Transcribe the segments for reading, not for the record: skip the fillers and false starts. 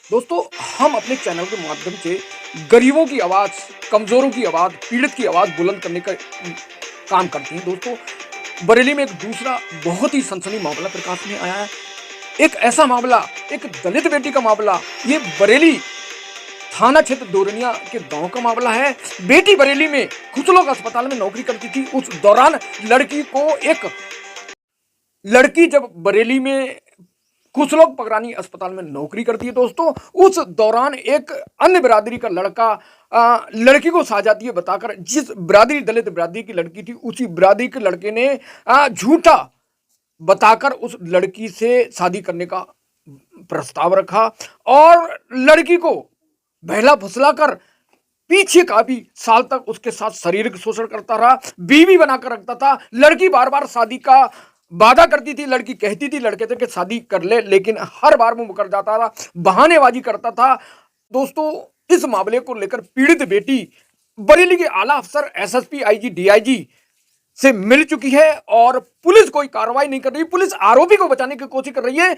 दोस्तों, हम अपने चैनल के माध्यम से गरीबों की आवाज़, कमज़ोरों की आवाज़, पीड़ित की आवाज़ बुलंद करने का काम करते हैं। दोस्तों, बरेली में एक दूसरा बहुत ही सनसनी मामला प्रकाश में आया है। एक ऐसा मामला, एक दलित बेटी का मामला, ये बरेली थाना क्षेत्र दोरनिया के गाँव का मामला है। बेटी बरेली में खुसलोग अस्पताल में नौकरी करती थी। उस दौरान लड़की को एक लड़की जब बरेली में कुशलोक पगरानी अस्पताल में नौकरी करती है दोस्तों, उस दौरान एक अन्य बिरादरी का लड़का लड़की को साजाती है बताकर, जिस बिरादरी दलित बिरादरी की लड़की थी उसी बिरादरी के लड़के ने झूठा बताकर उस लड़की से शादी करने का प्रस्ताव रखा और लड़की को बहला फुसला कर पीछे काफी साल तक उसके साथ शारीरिक शोषण करता रहा, बीवी बनाकर रखता था। लड़की बार बार शादी का वादा करती थी, लड़की कहती थी लड़के से कि शादी कर ले, लेकिन हर बार वो मुकर जाता था, बहानेबाजी करता था। दोस्तों, इस मामले को लेकर पीड़ित बेटी बरेली के आला अफसर एसएसपी, आईजी, डीआईजी से मिल चुकी है और पुलिस कोई कार्रवाई नहीं कर रही। पुलिस आरोपी को बचाने की कोशिश कर रही है।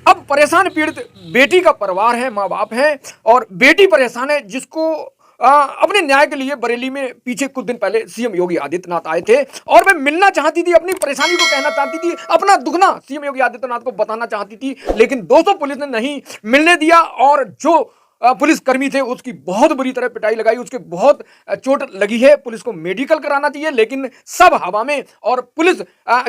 अब परेशान पीड़ित बेटी का परिवार है, माँ बाप है और बेटी परेशान है, जिसको अपने न्याय के लिए बरेली में पीछे कुछ दिन पहले सीएम योगी आदित्यनाथ आए थे और वे मिलना चाहती थी, अपनी परेशानी को कहना चाहती थी, अपना दुखना सीएम योगी आदित्यनाथ को बताना चाहती थी, लेकिन दोस्तों पुलिस ने नहीं मिलने दिया और जो पुलिसकर्मी थे उसकी बहुत बुरी तरह पिटाई लगाई, उसके बहुत चोट लगी है। पुलिस को मेडिकल कराना चाहिए, लेकिन सब हवा में। और पुलिस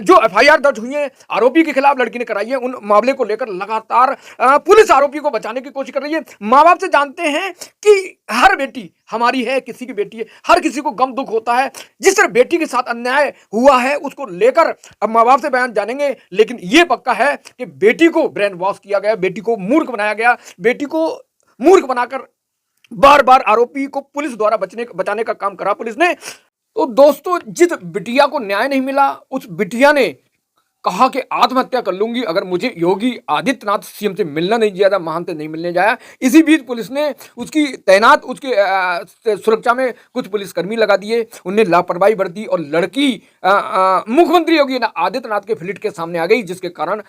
जो एफआईआर दर्ज हुई है आरोपी के खिलाफ लड़की ने कराई है, उन मामले को लेकर लगातार पुलिस आरोपी को बचाने की कोशिश कर रही है। माँ बाप से जानते हैं कि हर बेटी हमारी है, किसी की बेटी है, हर किसी को गम दुख होता है। जिस तरह बेटी के साथ अन्याय हुआ है उसको लेकर अब माँ बाप से बयान जानेंगे, लेकिन यह पक्का है कि बेटी को ब्रेन वॉश किया गया, बेटी को मूर्ख बनाया गया, बेटी को मूर्ख बनाकर बार बार आरोपी को पुलिस द्वारा बचाने का काम करा पुलिस ने। तो दोस्तों, जिस बिटिया को न्याय नहीं मिला उस बिटिया ने कहा कि आत्महत्या कर लूंगी अगर मुझे योगी आदित्यनाथ सीएम से मिलना नहीं दिया, महान से नहीं मिलने जाया। इसी बीच पुलिस ने उसकी तैनात उसके सुरक्षा में कुछ पुलिसकर्मी लगा दिए, उन्हें लापरवाही बरती और लड़की मुख्यमंत्री योगी आदित्यनाथ के फ्लिट के सामने आ गई, जिसके कारण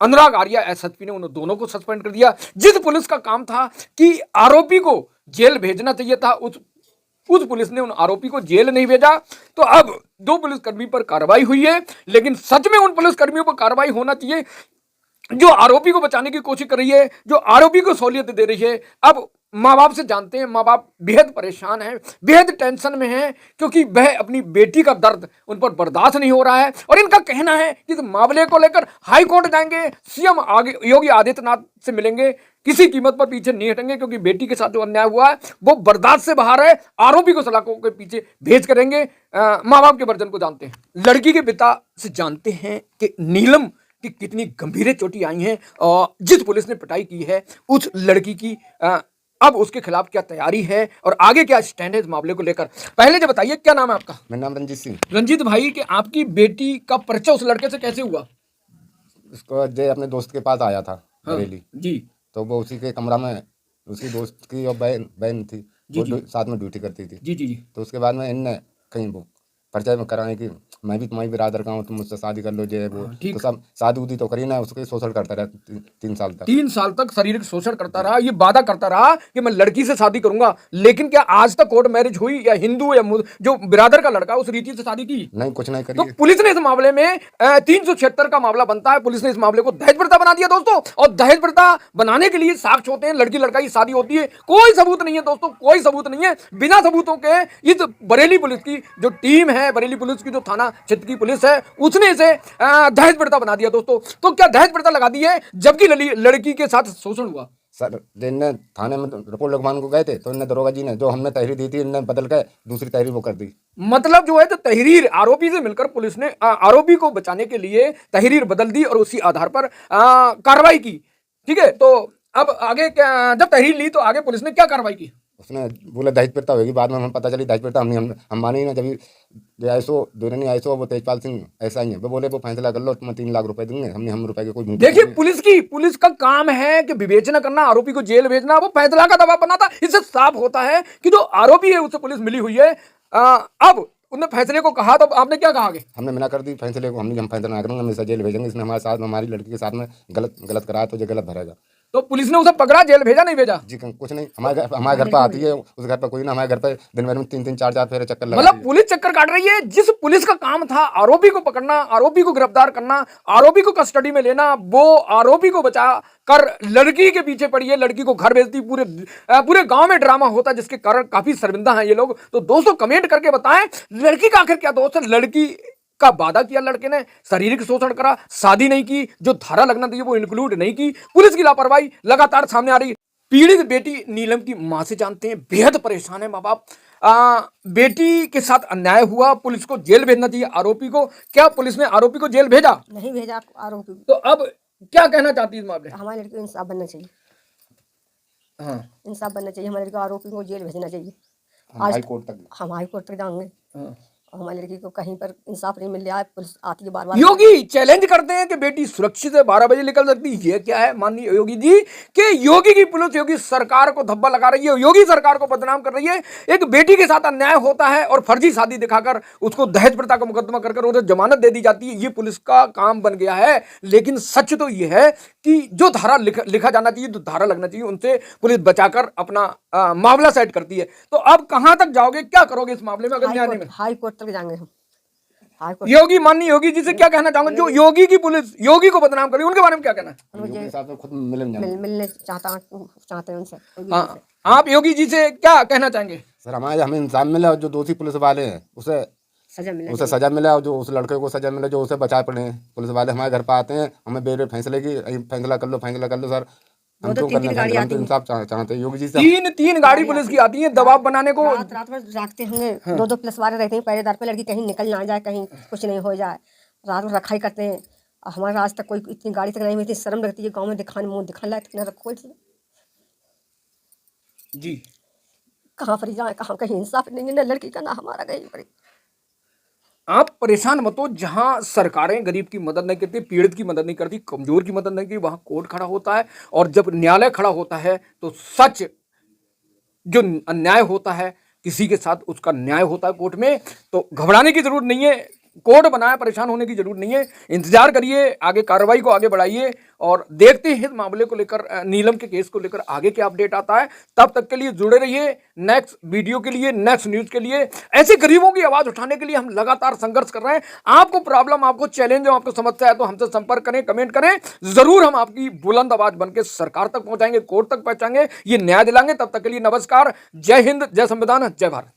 अनुराग आर्या एसएसपी ने उन दोनों को सस्पेंड कर दिया। जिस पुलिस का काम था कि आरोपी को जेल भेजना चाहिए था, उस पुलिस ने उन आरोपी को जेल नहीं भेजा। तो अब दो पुलिसकर्मी पर कार्रवाई हुई है, लेकिन सच में उन पुलिसकर्मियों पर कार्रवाई होना चाहिए जो आरोपी को बचाने की कोशिश कर रही है, जो आरोपी को सहूलियत दे रही है। अब माँ बाप से जानते हैं, माँ बाप बेहद परेशान हैं, बेहद टेंशन में हैं, क्योंकि वह अपनी बेटी का दर्द उन पर बर्दाश्त नहीं हो रहा है और इनका कहना है कि इस मामले को लेकर हाई कोर्ट जाएंगे, सीएम आगे योगी आदित्यनाथ से मिलेंगे, किसी कीमत पर पीछे नहीं हटेंगे, क्योंकि बेटी के साथ जो अन्याय हुआ है वो बर्दाश्त से बाहर है। आरोपी को सलाखों के पीछे भेज करेंगे। माँ बाप के वर्जन को जानते हैं, लड़की के पिता से जानते हैं कि नीलम कि कितनी गंभीर चोटें आई हैं और जिस पुलिस ने पिटाई की है उस लड़की की अब उसके खिलाफ क्या तैयारी है और आगे क्या स्टैंड है इस मामले को लेकर। पहले जो बताइए, क्या नाम है आपका? मेरा नाम रंजीत सिंह। रंजीत भाई, कि आपकी बेटी का परिचय उस लड़के से कैसे हुआ? उसको जय अपने दोस्त के पास आया था हाँ, बरेली, जी तो वो उसी के कमरा में उसकी दोस्त की और बहन थी, वो साथ में ड्यूटी करती थी। जी जी जी। तो उसके बाद में इनने कहीं वो परिचय में कराने की, मैं भी तुम्हारी बिरादर का हूँ, तुम मुझसे शादी कर लो, जो है वो। तो सब शादी उदी तो करी ना, उसके शोषण करता रहा 3 साल तक। 3 साल तक शारीरिक शोषण करता रहा, ये वादा करता रहा कि मैं लड़की से शादी करूंगा, लेकिन क्या आज तक कोर्ट मैरिज हुई या हिंदू या जो बिरादर का लड़का उस रीति से शादी की? नहीं, कुछ नहीं करी। तो पुलिस ने इस मामले में 376 का मामला बनता है, पुलिस ने इस मामले को दहेज प्रथा बना दिया दोस्तों। और दहेज प्रथा बनाने के लिए साक्ष्य होते हैं, लड़की लड़का की शादी होती है, कोई सबूत नहीं है दोस्तों, कोई सबूत नहीं है। बिना सबूतों के इस बरेली पुलिस की जो टीम है, बरेली पुलिस की जो थाना क्षेत्र की पुलिस है, उसने इसे दहेज प्रथा बना दिया दोस्तों। तो क्या दहेज प्रथा लगा दी है जबकि लड़की के साथ शोषण हुआ? सर, इनने थाने में रिपोर्ट लगवाने को गए थे, तो इनने दरोगा जी ने जो हमने तहरीर दी थी, इनने बदल के दूसरी तहरीर वो कर दी। मतलब जो है तो तहरीर आरोपी से मिलकर पुलिस ने आरोपी को बचाने के लिए तहरीर बदल दी और उसी आधार पर कार्रवाई की। ठीक है, तो अब आगे क्या, जब तहरीर ली तो आगे पुलिस ने क्या कार्रवाई की? उसने बोला दहेज प्रथा होगी, बाद में हमें पता चली दहेज प्रथा हम मानी ना। जब आईसो दोरनी आईसो वो तेजपाल सिंह ऐसा ही है, वो बोले वो फैसला कर लो, तुम्हें 3 लाख रुपए देंगे, हम रुपए के कोई। देखिए, पुलिस का काम है कि विवेचना करना, आरोपी को जेल भेजना, वो फैसला का दबाव बनाता। इससे साफ होता है कि जो आरोपी है उससे पुलिस मिली हुई है। अब उन्होंने फैसले को कहा तो आपने क्या कहा? हमने मना कर दी फैसले को, हम फैसला ना करेंगे, हम इसे जेल भेजेंगे, इसने हमारे साथ, हमारी लड़की के साथ में गलत कराया तो जो गलत भरेगा। तो पुलिस ने उसे पकड़ा, जेल भेजा, नहीं भेजा? जी कुछ नहीं, हमारे घर पर आती है, उस घर पर कोई ना, हमारे घर पर दिन भर में 3-3 4-4 फेरे चक्कर लगाती मतलब है। पुलिस चक्कर काट रही है। जिस पुलिस का काम था आरोपी को पकड़ना, आरोपी को गिरफ्तार करना, आरोपी को कस्टडी में लेना, वो आरोपी को बचा कर लड़की के पीछे पड़ी है, लड़की को घर भेजती। पूरे गांव में ड्रामा होता है, जिसके कारण काफी शर्मिंदा हैं ये लोग। तो दोस्तों कमेंट करके बताएं, लड़की का आखिर क्या दोस्त है? लड़की का वादा किया लड़के ने, शारीरिक शोषण करा, शादी नहीं की, जो धारा लगना चाहिए वो इंक्लूड नहीं की। पुलिस की लापरवाही लगातार सामने आ रही है। पीड़ित बेटी नीलम की मां से जानते हैं, बेहद परेशान है मां बाप। बेटी के साथ अन्याय हुआ, पुलिस को जेल भेजना चाहिए आरोपी को। क्या पुलिस ने आरोपी को जेल भेजा? नहीं भेजा आरोपी को। तो अब क्या कहना चाहती है इस मामले? हमारे लड़के को इंसाफ बनना चाहिए, हाँ, इंसाफ बनना चाहिए। हमारे लड़के को आरोपी को जेल भेजना चाहिए। हम हाई कोर्ट तक हम हाई कोर्ट तक जाएंगे। हाँ। और हमारी लड़की को कहीं पर इंसाफ नहीं मिल रहा है, पुलिस आती है बार बार। योगी चैलेंज करते हैं कि बेटी सुरक्षित है, 12 बजे निकल सकती है। ये क्या है माननीय योगी जी, कि योगी की पुलिस योगी सरकार को धब्बा लगा रही है, योगी सरकार को बदनाम कर रही है। एक बेटी के साथ अन्याय होता है और फर्जी शादी दिखाकर उसको दहेज प्रथा का मुकदमा कर उन्हें जमानत दे दी जाती है। ये पुलिस का काम बन गया है। लेकिन सच तो ये है कि जो धारा लिखा जाना चाहिए, जो धारा लगना चाहिए, उनसे पुलिस बचाकर अपना मामला सेट करती है। तो अब कहां तक जाओगे, क्या करोगे इस मामले में अगर न्याय नहीं मिले? हाई कोर्ट तक जाएंगे हम। हाई कोर्ट योगी, माननीय योगी जी से क्या कहना चाहूंगा, जो योगी की पुलिस योगी को बदनाम कर रही है, उनके बारे में क्या कहना है? योगी के साथ तो खुद मिलने मिलने चाहते हैं उनसे। हाँ, आप योगी जी से क्या कहना चाहेंगे? सर हमें इंसाफ मिले, और जो दोषी पुलिस वाले हैं उसे सजा मिले, और जो उस लड़के को सजा मिले जो उसे बचा पड़े हैं। पुलिस वाले हमारे घर पर आते हैं, हमें बेरे फैसले की फैसला कर लो सर, हम तो इंसाफ चाहते हैं योगी जी से। तीन गाड़ी पुलिस की आती है दबाव बनाने को। रात भर जागते होंगे, दो पुलिस वाले रहते हैं पहरेदार पे, लड़की कहीं निकल ना जाए, कहीं कुछ नहीं हो जाए, रात में रखा ही करते हैं। हमारे आज तक कोई इतनी गाड़ी तक नहीं हुई थी। शर्म लगती है गाँव में दिखाने, मुँह दिखाने लायक न रखो जी। कहाँ पर जाए, कहाँ कहीं इंसाफ नहीं है, न लड़की का ना हमारा कहीं पर। आप परेशान मत हो। जहां सरकारें गरीब की मदद नहीं करती, पीड़ित की मदद नहीं करती, कमजोर की मदद नहीं करती, वहां कोर्ट खड़ा होता है। और जब न्यायालय खड़ा होता है तो सच, जो अन्याय होता है किसी के साथ, उसका न्याय होता है कोर्ट में। तो घबराने की जरूरत नहीं है, कोर्ट बनाया, परेशान होने की जरूरत नहीं है। इंतजार करिए, आगे कार्रवाई को आगे बढ़ाइए और देखते हैं इस मामले को लेकर, नीलम के केस को लेकर आगे क्या अपडेट आता है। तब तक के लिए जुड़े रहिए नेक्स्ट वीडियो के लिए, नेक्स्ट न्यूज के लिए। ऐसे गरीबों की आवाज उठाने के लिए हम लगातार संघर्ष कर रहे हैं। आपको प्रॉब्लम, आपको चैलेंज, आपको समस्या है तो हमसे संपर्क करें, कमेंट करें। जरूर हम आपकी बुलंद आवाज बनकर सरकार तक पहुंचाएंगे, कोर्ट तक पहुंचाएंगे, ये न्याय दिलाएंगे। तब तक के लिए नमस्कार, जय हिंद, जय संविधान, जय भारत।